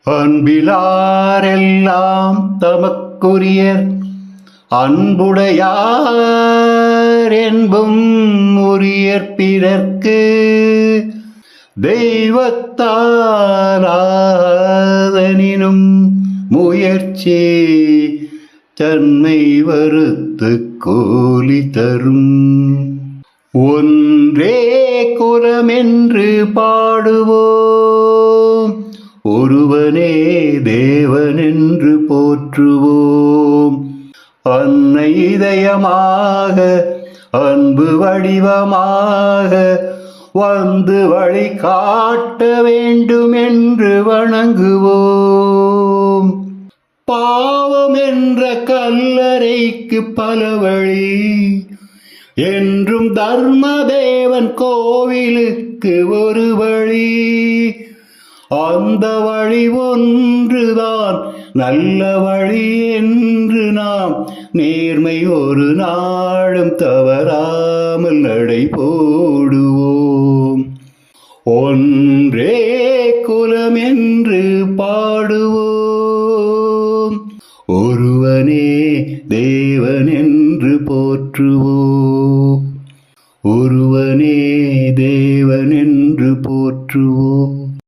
அன்பிலாரெல்லாம் தமக்குரியர் அன்புடையார் என்பும் உரியர் பிறர்க்கு தெய்வத்தாராதனினும் முயற்சி தன்மை வருத்து கூலி தரும். ஒன்றே குலமென்று பாடுவோம், ஒருவனே தேவனென்று போற்றுவோம். அன்னை இதயமாக அன்பு வடிவமாக வந்து வழி காட்ட வேண்டும் என்று வணங்குவோம். பாவம் என்ற கல்லறைக்கு பல வழி என்றும் தர்மதேவன் கோவிலுக்கு ஒரு வழி. அந்த வழி ஒன்றுதான் நல்ல வழி என்று நாம் நேர்மை ஒரு நாளும் தவறாமல் நடை போடுவோம். ஒன்றே குலம் என்று பாடுவோம், ஒருவனே தேவன் என்று போற்றுவோம். ஒருவனே தேவன்